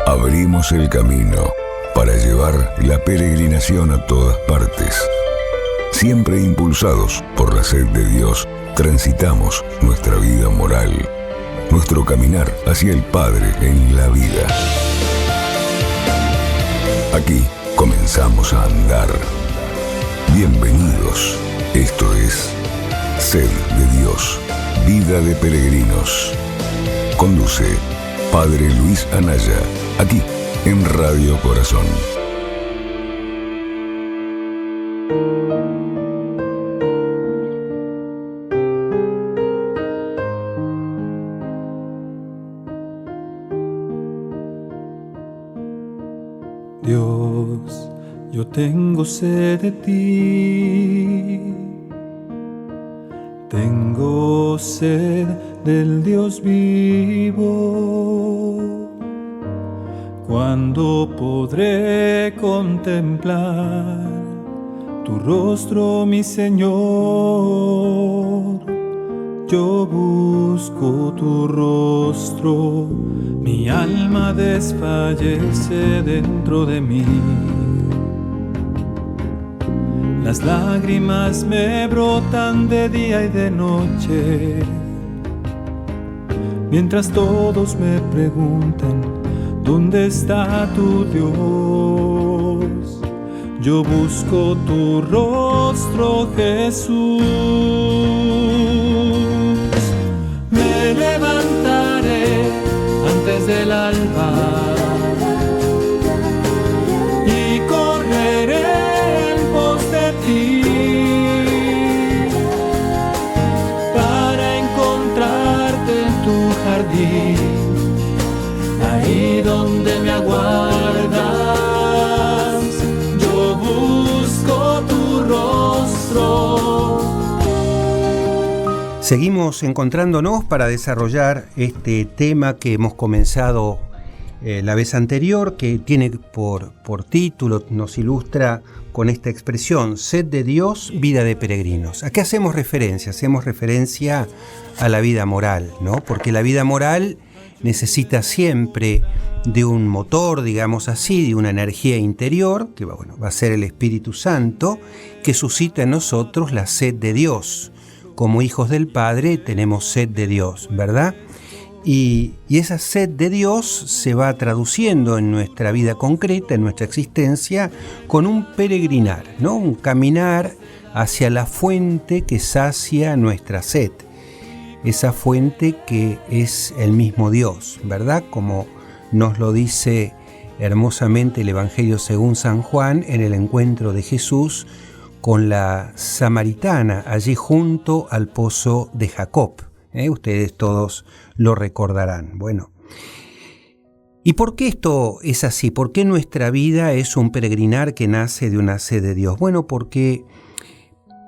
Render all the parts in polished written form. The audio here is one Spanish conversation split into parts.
Abrimos el camino para llevar la peregrinación a todas partes. Siempre impulsados por la sed de Dios, transitamos nuestra vida moral, nuestro caminar hacia el Padre en la vida. Aquí comenzamos a andar. Bienvenidos. Esto es Sed de Dios, Vida de Peregrinos. Conduce Padre Luis Anaya, aquí en Radio Corazón. Dios, yo tengo sed de ti. Tengo sed del Dios vivo. ¿Cuándo podré contemplar tu rostro, mi Señor? Yo busco tu rostro, mi alma desfallece dentro de mí. Las lágrimas me brotan de día y de noche, mientras todos me preguntan, ¿dónde está tu Dios? Yo busco tu rostro, Jesús. Me levantaré antes del alba y correré para encontrarte en tu jardín, ahí donde me aguardas. Yo busco tu rostro. Seguimos encontrándonos para desarrollar este tema que hemos comenzado la vez anterior, que tiene por título, nos ilustra con esta expresión, Sed de Dios, Vida de Peregrinos. ¿A qué hacemos referencia? Hacemos referencia a la vida moral, ¿no? Porque la vida moral necesita siempre de un motor, digamos así, de una energía interior, que va a ser el Espíritu Santo, que suscita en nosotros la sed de Dios. Como hijos del Padre tenemos sed de Dios, ¿verdad? Y esa sed de Dios se va traduciendo en nuestra vida concreta, en nuestra existencia, con un peregrinar, ¿no? Un caminar hacia la fuente que sacia nuestra sed. Esa fuente que es el mismo Dios, ¿verdad? Como nos lo dice hermosamente el Evangelio según San Juan en el encuentro de Jesús con la samaritana allí junto al pozo de Jacob. Ustedes todos lo recordarán. Bueno, ¿y por qué esto es así? ¿Por qué nuestra vida es un peregrinar que nace de una sed de Dios? Bueno, porque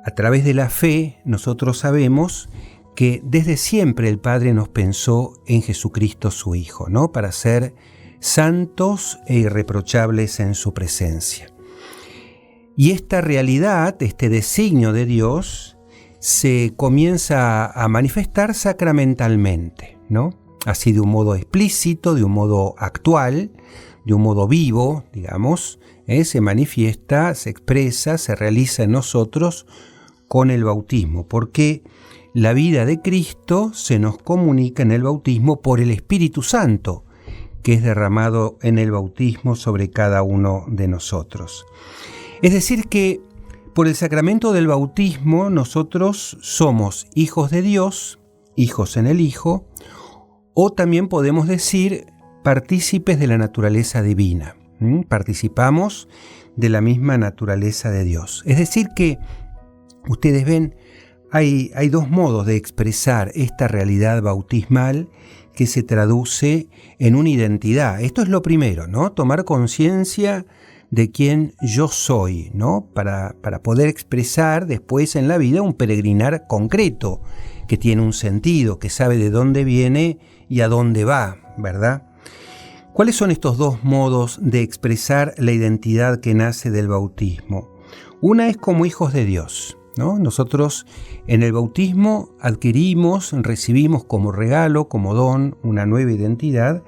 a través de la fe nosotros sabemos que desde siempre el Padre nos pensó en Jesucristo su Hijo, ¿no? Para ser santos e irreprochables en su presencia. Y esta realidad, este designio de Dios, se comienza a manifestar sacramentalmente, ¿no? Así de un modo explícito, de un modo actual, de un modo vivo, digamos, se manifiesta, se expresa, se realiza en nosotros con el bautismo, porque la vida de Cristo se nos comunica en el bautismo por el Espíritu Santo, que es derramado en el bautismo sobre cada uno de nosotros. Es decir que por el sacramento del bautismo nosotros somos hijos de Dios, hijos en el Hijo, o también podemos decir partícipes de la naturaleza divina. Participamos de la misma naturaleza de Dios. Es decir que, ustedes ven, hay dos modos de expresar esta realidad bautismal que se traduce en una identidad. Esto es lo primero, ¿no? Tomar conciencia de quién yo soy, ¿no? Para poder expresar después en la vida un peregrinar concreto, que tiene un sentido, que sabe de dónde viene y a dónde va, ¿verdad? ¿Cuáles son estos dos modos de expresar la identidad que nace del bautismo? Una es como hijos de Dios, ¿no? Nosotros en el bautismo adquirimos, recibimos como regalo, como don, una nueva identidad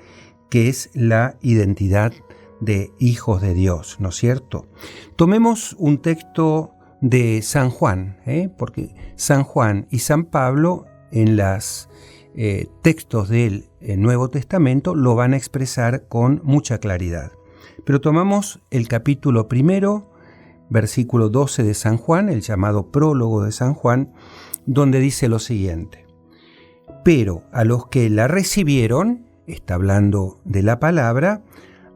que es la identidad de hijos de Dios, ¿no es cierto? Tomemos un texto de San Juan, porque San Juan y San Pablo en los textos del Nuevo Testamento lo van a expresar con mucha claridad. Pero tomamos el capítulo 1, versículo 12 de San Juan, el llamado prólogo de San Juan, donde dice lo siguiente: pero a los que la recibieron, está hablando de la palabra,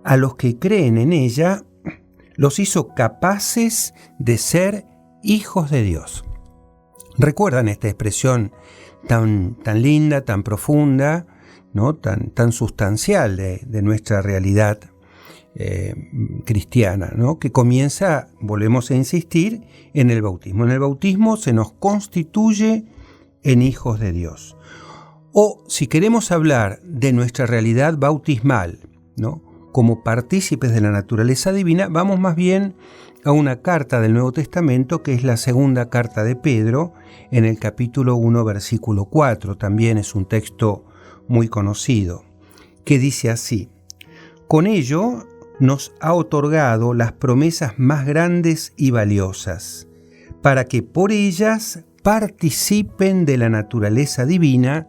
a los que creen en ella, los hizo capaces de ser hijos de Dios. ¿Recuerdan esta expresión tan linda, tan profunda, ¿no? tan sustancial de nuestra realidad cristiana, ¿no? Que comienza, volvemos a insistir, en el bautismo. En el bautismo se nos constituye en hijos de Dios. O si queremos hablar de nuestra realidad bautismal, ¿no? Como partícipes de la naturaleza divina, vamos más bien a una carta del Nuevo Testamento, que es la segunda carta de Pedro, en el capítulo 1, versículo 4. También es un texto muy conocido, que dice así: con ello nos ha otorgado las promesas más grandes y valiosas, para que por ellas participen de la naturaleza divina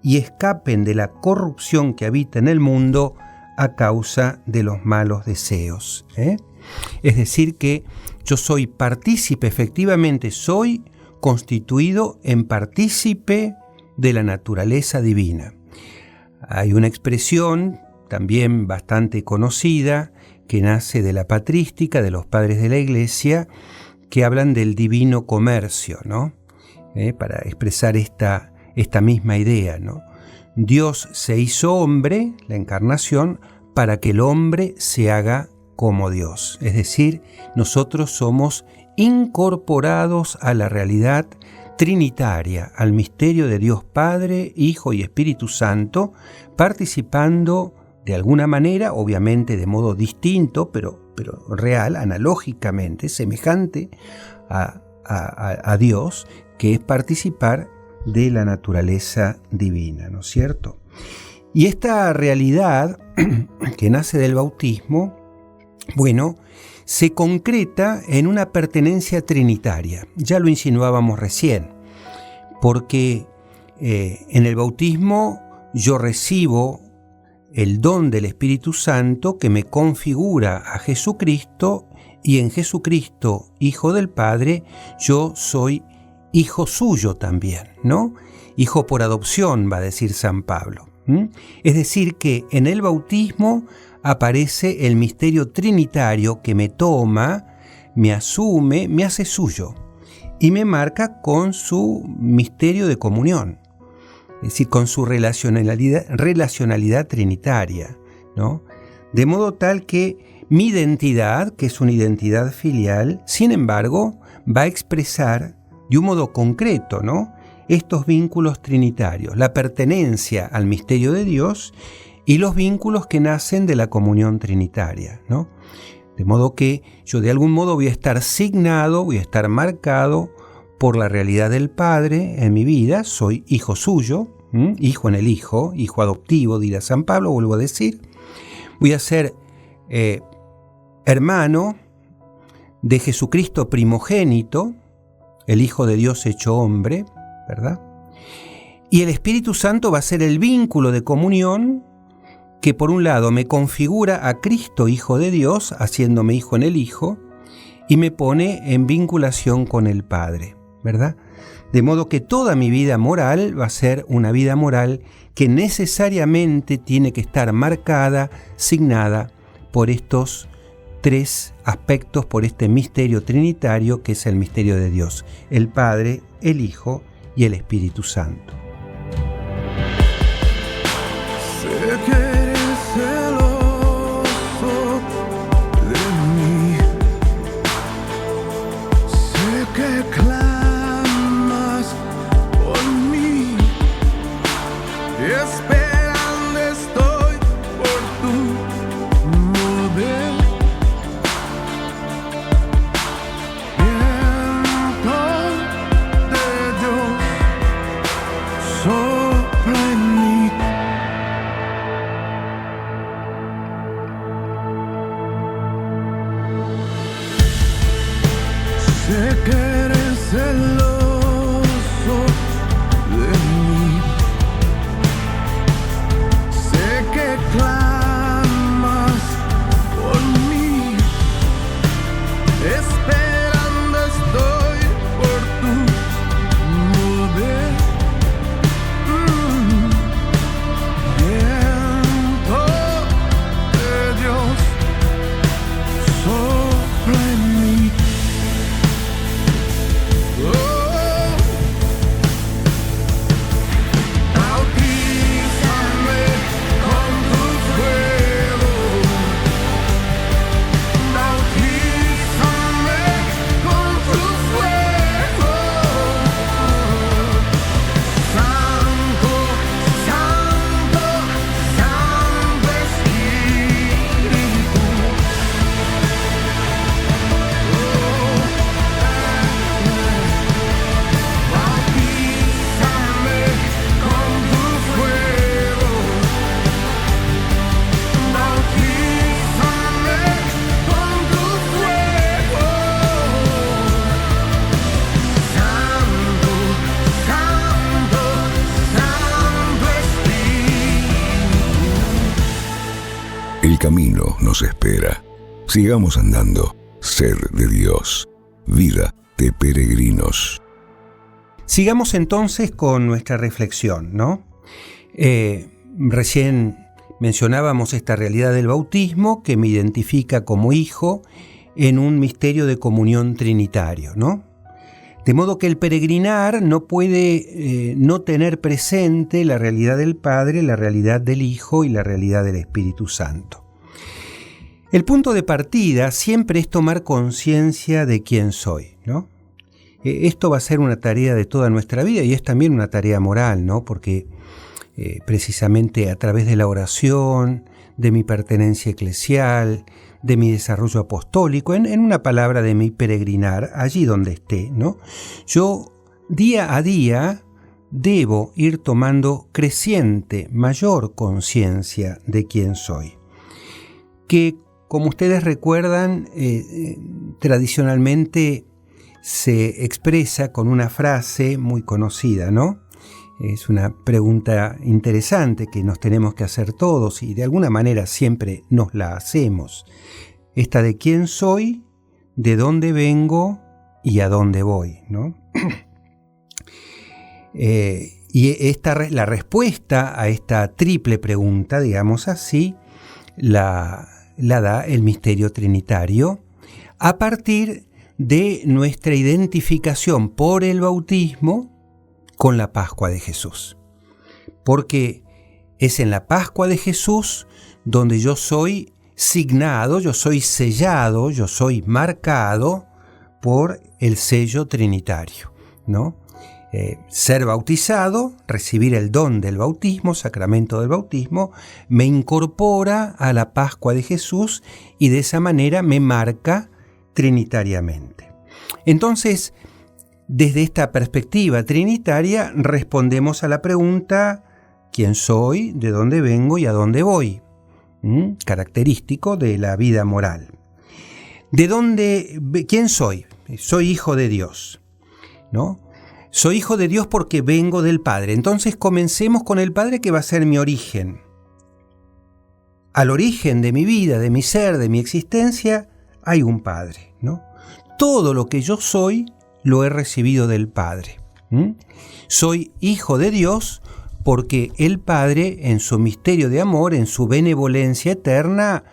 y escapen de la corrupción que habita en el mundo a causa de los malos deseos. Es decir, que yo soy partícipe, efectivamente soy constituido en partícipe de la naturaleza divina. Hay una expresión también bastante conocida, que nace de la patrística, de los padres de la Iglesia, que hablan del divino comercio, ¿no? Para expresar esta misma idea, ¿no? Dios se hizo hombre, la encarnación, para que el hombre se haga como Dios. Es decir, nosotros somos incorporados a la realidad trinitaria, al misterio de Dios Padre, Hijo y Espíritu Santo, participando de alguna manera, obviamente de modo distinto, pero real, analógicamente, semejante a Dios, que es participar de la naturaleza divina, ¿no es cierto? Y esta realidad que nace del bautismo, bueno, se concreta en una pertenencia trinitaria. Ya lo insinuábamos recién, porque en el bautismo yo recibo el don del Espíritu Santo que me configura a Jesucristo, y en Jesucristo, Hijo del Padre, yo soy hijo suyo también, ¿no? Hijo por adopción, va a decir San Pablo. Es decir, que en el bautismo aparece el misterio trinitario que me toma, me asume, me hace suyo y me marca con su misterio de comunión. Es decir, con su relacionalidad trinitaria, ¿no? De modo tal que mi identidad, que es una identidad filial, sin embargo, va a expresar de un modo concreto, ¿no?, estos vínculos trinitarios, la pertenencia al misterio de Dios y los vínculos que nacen de la comunión trinitaria, ¿no? De modo que yo de algún modo voy a estar signado, voy a estar marcado por la realidad del Padre en mi vida. Soy hijo suyo, hijo en el Hijo, hijo adoptivo, dirá San Pablo, vuelvo a decir. Voy a ser hermano de Jesucristo primogénito, el Hijo de Dios hecho hombre, ¿verdad? Y el Espíritu Santo va a ser el vínculo de comunión que por un lado me configura a Cristo Hijo de Dios, haciéndome hijo en el Hijo, y me pone en vinculación con el Padre, ¿verdad? De modo que toda mi vida moral va a ser una vida moral que necesariamente tiene que estar marcada, signada por estos tres aspectos, por este misterio trinitario que es el misterio de Dios, el Padre, el Hijo y el Espíritu Santo. Sé que eres celoso de mí, sé que clamas por mí y esperando estoy por tu mover. Viento de Dios sopla en mí. Sé que eres celoso de mí. Sé que clamas por mí. Esperando estoy por tu mover. Viento de Dios, sopla en mí. Bautízame con tu fuego. Bautízame con tu fuego. Santo, Santo, Santo Espíritu. Bautízame con tu fuego. Bautízame con tu fuego. Santo, Santo, Santo Espíritu. El camino nos espera. Sigamos andando. Sed de Dios. Vida de peregrinos. Sigamos entonces con nuestra reflexión, ¿no? Recién mencionábamos esta realidad del bautismo que me identifica como hijo en un misterio de comunión trinitario, ¿no? De modo que el peregrinar no puede no tener presente la realidad del Padre, la realidad del Hijo y la realidad del Espíritu Santo. El punto de partida siempre es tomar conciencia de quién soy, ¿no? Esto va a ser una tarea de toda nuestra vida y es también una tarea moral, ¿no? Porque precisamente a través de la oración, de mi pertenencia eclesial, de mi desarrollo apostólico, en una palabra, de mi peregrinar, allí donde esté, ¿no? Yo día a día debo ir tomando creciente, mayor conciencia de quién soy. Que, como ustedes recuerdan, tradicionalmente se expresa con una frase muy conocida, ¿no? Es una pregunta interesante que nos tenemos que hacer todos y de alguna manera siempre nos la hacemos. Esta de quién soy, de dónde vengo y a dónde voy, ¿no? Y la respuesta a esta triple pregunta, digamos así, la da el misterio trinitario a partir de nuestra identificación por el bautismo con la Pascua de Jesús. Porque es en la Pascua de Jesús donde yo soy signado, yo soy sellado, yo soy marcado por el sello trinitario, ¿no? Ser bautizado, recibir el don del bautismo, sacramento del bautismo, me incorpora a la Pascua de Jesús y de esa manera me marca trinitariamente. Entonces, desde esta perspectiva trinitaria, respondemos a la pregunta: ¿quién soy? ¿De dónde vengo? ¿Y a dónde voy? Característico de la vida moral. ¿Quién soy? Soy hijo de Dios, ¿no? Soy hijo de Dios porque vengo del Padre. Entonces comencemos con el Padre, que va a ser mi origen. Al origen de mi vida, de mi ser, de mi existencia, hay un Padre, ¿no? Todo lo que yo soy lo he recibido del Padre. Soy hijo de Dios porque el Padre, en su misterio de amor, en su benevolencia eterna,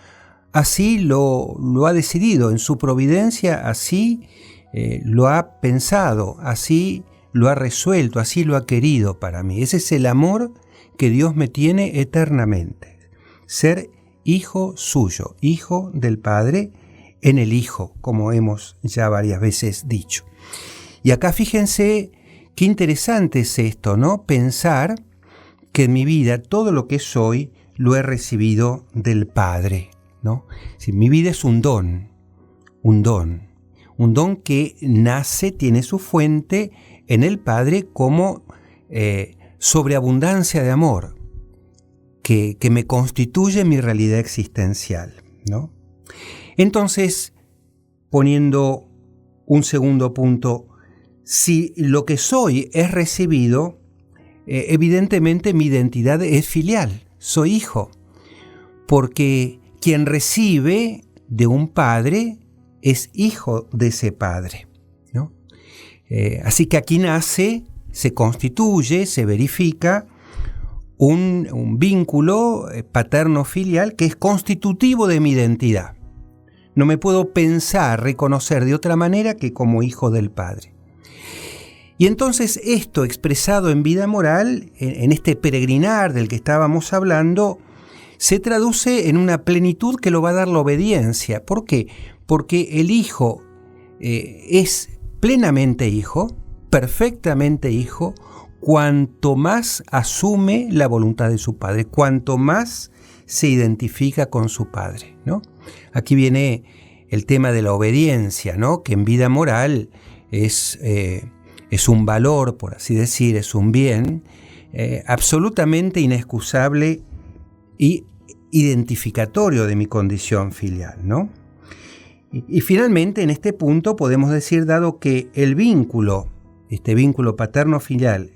así lo ha decidido, en su providencia así lo ha pensado, así lo ha resuelto, así lo ha querido para mí. Ese es el amor que Dios me tiene eternamente. Ser hijo suyo, hijo del Padre en el Hijo, como hemos ya varias veces dicho. Y acá fíjense qué interesante es esto, ¿no? Pensar que en mi vida todo lo que soy lo he recibido del Padre, ¿no? Si mi vida es un don que nace, tiene su fuente en el Padre como sobreabundancia de amor, que me constituye mi realidad existencial, ¿no? Entonces, poniendo un segundo punto. Si lo que soy es recibido, evidentemente mi identidad es filial, soy hijo, porque quien recibe de un padre es hijo de ese padre, ¿no? Así que aquí nace, se constituye, se verifica un vínculo paterno-filial que es constitutivo de mi identidad. No me puedo pensar, reconocer de otra manera que como hijo del Padre. Y entonces esto expresado en vida moral, en este peregrinar del que estábamos hablando, se traduce en una plenitud que lo va a dar la obediencia. ¿Por qué? Porque el hijo es plenamente hijo, perfectamente hijo, cuanto más asume la voluntad de su padre, cuanto más se identifica con su padre, ¿no? Aquí viene el tema de la obediencia, ¿no? Que en vida moral es un valor, por así decir, es un bien absolutamente inexcusable y identificatorio de mi condición filial, ¿no? Y finalmente, en este punto podemos decir, dado que el vínculo, este vínculo paterno-filial,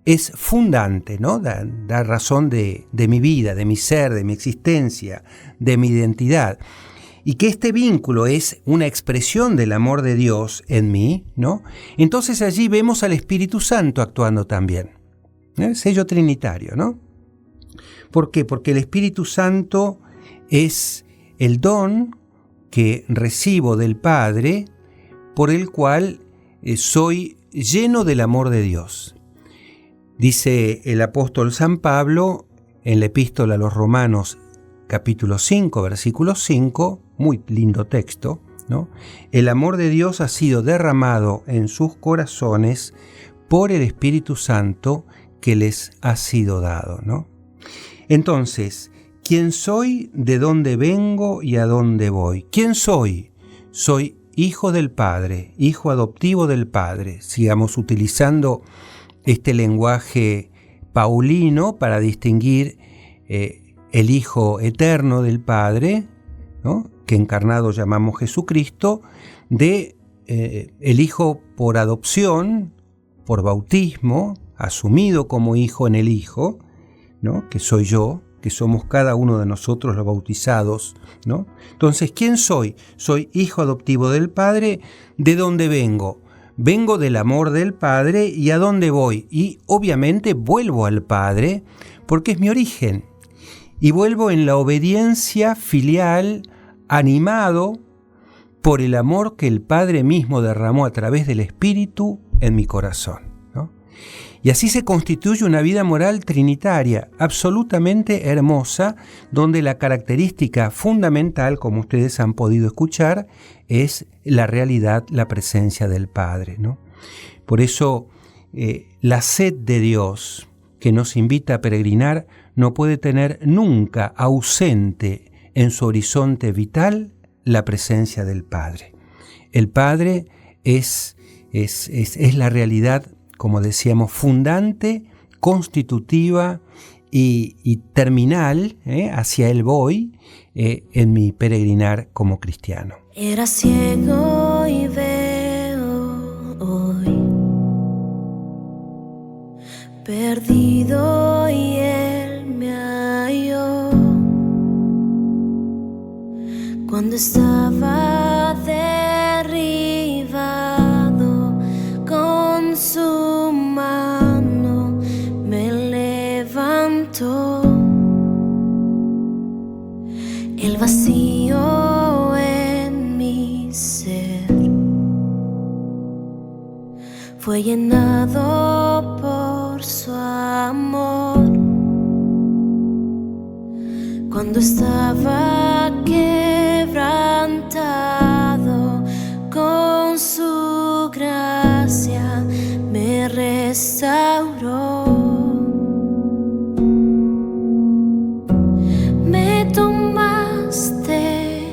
es fundante, ¿no? Da razón de mi vida, de mi ser, de mi existencia, de mi identidad. Y que este vínculo es una expresión del amor de Dios en mí, ¿no? Entonces allí vemos al Espíritu Santo actuando también. Sello trinitario, ¿no? ¿Por qué? Porque el Espíritu Santo es el don que recibo del Padre, por el cual soy lleno del amor de Dios. Dice el apóstol San Pablo en la epístola a los Romanos, capítulo 5, versículo 5, muy lindo texto, ¿no? El amor de Dios ha sido derramado en sus corazones por el Espíritu Santo que les ha sido dado, ¿no? Entonces, ¿quién soy? ¿De dónde vengo y a dónde voy? ¿Quién soy? Soy hijo del Padre, hijo adoptivo del Padre. Sigamos utilizando este lenguaje paulino para distinguir el Hijo eterno del Padre, ¿no? Que encarnado llamamos Jesucristo, de el Hijo por adopción, por bautismo, asumido como hijo en el Hijo, ¿no? Que soy yo, que somos cada uno de nosotros los bautizados, ¿no? Entonces, ¿quién soy? Soy hijo adoptivo del Padre. ¿De dónde vengo? Vengo del amor del Padre. ¿Y a dónde voy? Y obviamente vuelvo al Padre porque es mi origen. Y vuelvo en la obediencia filial, animado por el amor que el Padre mismo derramó a través del Espíritu en mi corazón, ¿no? Y así se constituye una vida moral trinitaria, absolutamente hermosa, donde la característica fundamental, como ustedes han podido escuchar, es la realidad, la presencia del Padre, ¿no? Por eso, la sed de Dios que nos invita a peregrinar no puede tener nunca ausente en su horizonte vital la presencia del Padre. El Padre es la realidad, como decíamos, fundante, constitutiva y terminal, hacia Él voy en mi peregrinar como cristiano. Era ciego y veo hoy, perdido y Él me halló. Cuando estaba derribado, con su mano me levantó. El vacío en mi ser fue llenado por su amor. Cuando estaba quebrantado, con su gracia me restauró. Me tomaste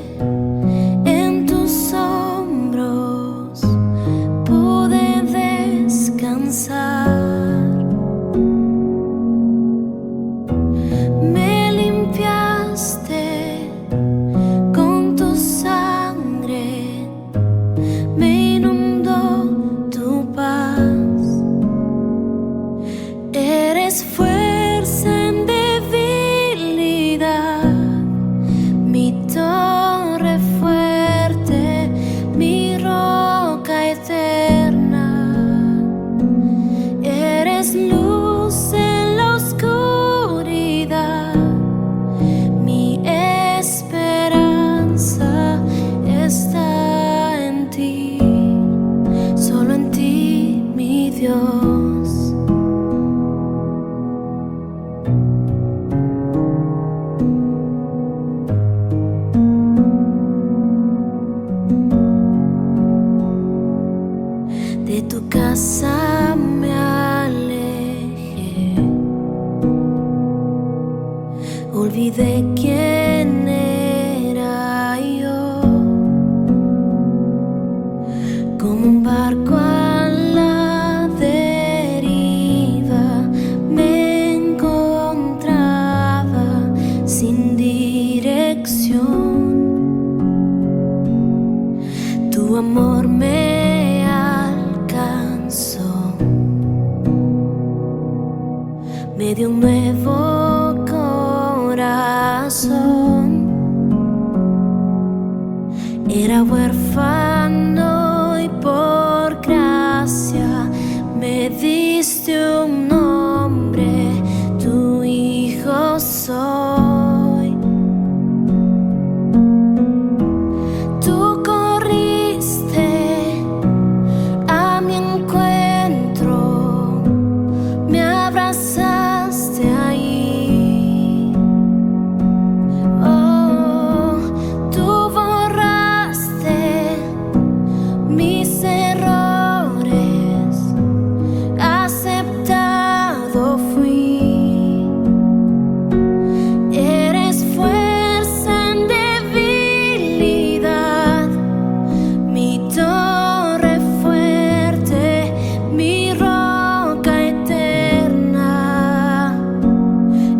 en tus hombros, pude descansar. Me limpiaste con tu sangre, me inundaste sin dirección. Tu amor me alcanzó, me dio un nuevo corazón. Era huérfano y por gracia me diste un nombre, tu hijo soy. Tú corriste a mi encuentro, me abrazaste ahí. Oh, tú borraste mis errores, aceptado fui. Eres fuerza en debilidad, mi torre fuerte, mi roca eterna.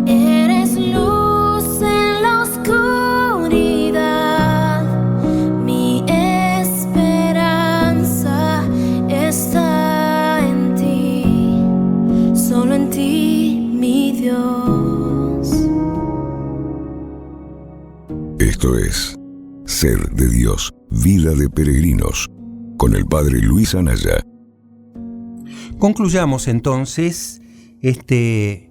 Eres luz en la oscuridad, mi esperanza está en ti, solo en ti, mi Dios. Esto es Ser de Dios, Vida de Peregrinos, con el Padre Luis Anaya. Concluyamos entonces este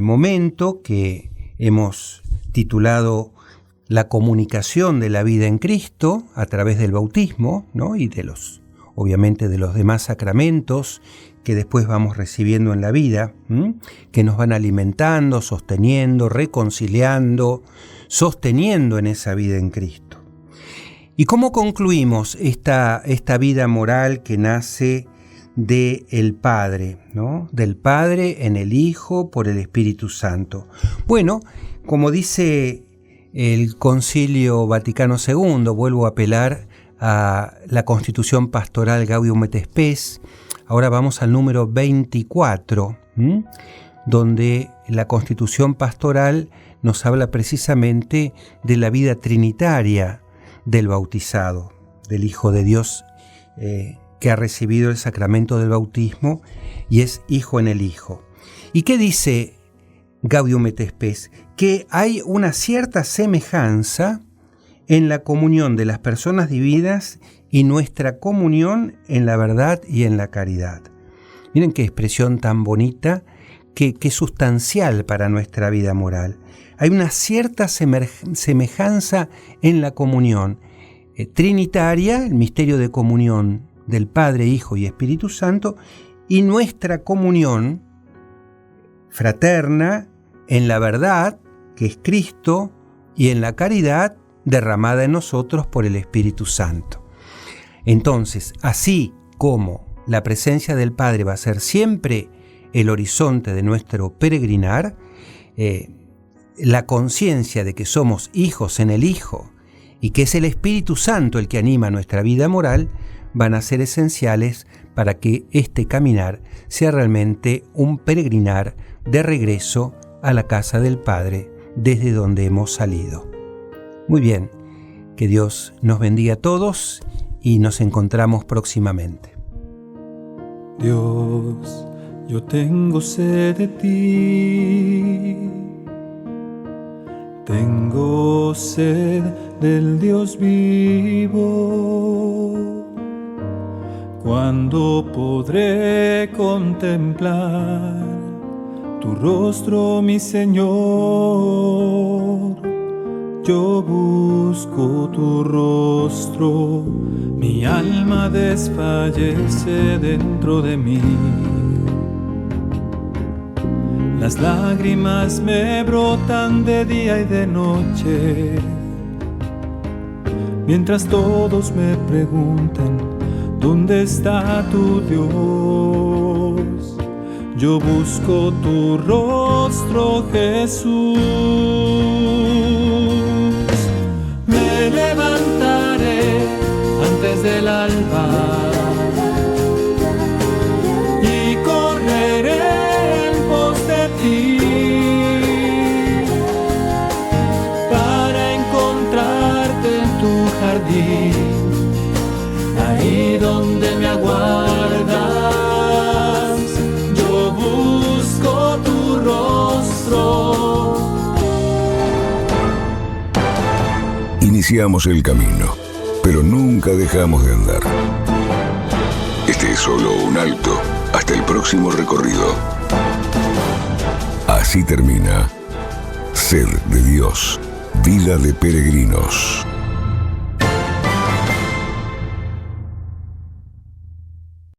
momento que hemos titulado La comunicación de la vida en Cristo a través del bautismo, ¿no? Y obviamente de los demás sacramentos que después vamos recibiendo en la vida, que nos van alimentando, sosteniendo, reconciliando, sosteniendo en esa vida en Cristo. ¿Y cómo concluimos esta vida moral que nace del Padre, ¿no? Del Padre en el Hijo por el Espíritu Santo? Bueno, como dice el Concilio Vaticano II, vuelvo a apelar a la Constitución Pastoral Gaudium et Spes. Ahora vamos al número 24, donde la Constitución Pastoral nos habla precisamente de la vida trinitaria del bautizado, del Hijo de Dios que ha recibido el sacramento del bautismo y es hijo en el Hijo. ¿Y qué dice Gaudium et Spes? Que hay una cierta semejanza en la comunión de las personas divinas y nuestra comunión en la verdad y en la caridad. Miren qué expresión tan bonita, qué sustancial para nuestra vida moral. Hay una cierta semejanza en la comunión trinitaria, el misterio de comunión del Padre, Hijo y Espíritu Santo, y nuestra comunión fraterna en la verdad, que es Cristo, y en la caridad derramada en nosotros por el Espíritu Santo. Entonces, así como la presencia del Padre va a ser siempre el horizonte de nuestro peregrinar, la conciencia de que somos hijos en el Hijo y que es el Espíritu Santo el que anima nuestra vida moral, van a ser esenciales para que este caminar sea realmente un peregrinar de regreso a la casa del Padre desde donde hemos salido. Muy bien, que Dios nos bendiga a todos y nos encontramos próximamente. Dios, yo tengo sed de ti, tengo sed del Dios vivo. ¿Cuándo podré contemplar tu rostro, mi Señor? Yo busco tu rostro, mi alma desfallece dentro de mí. Las lágrimas me brotan de día y de noche, mientras todos me preguntan, ¿dónde está tu Dios? Yo busco tu rostro, Jesús. Me levantaré antes del alba y correré en pos de ti. Iniciamos el camino, pero nunca dejamos de andar. Este es solo un alto hasta el próximo recorrido. Así termina Sed de Dios, vida de peregrinos.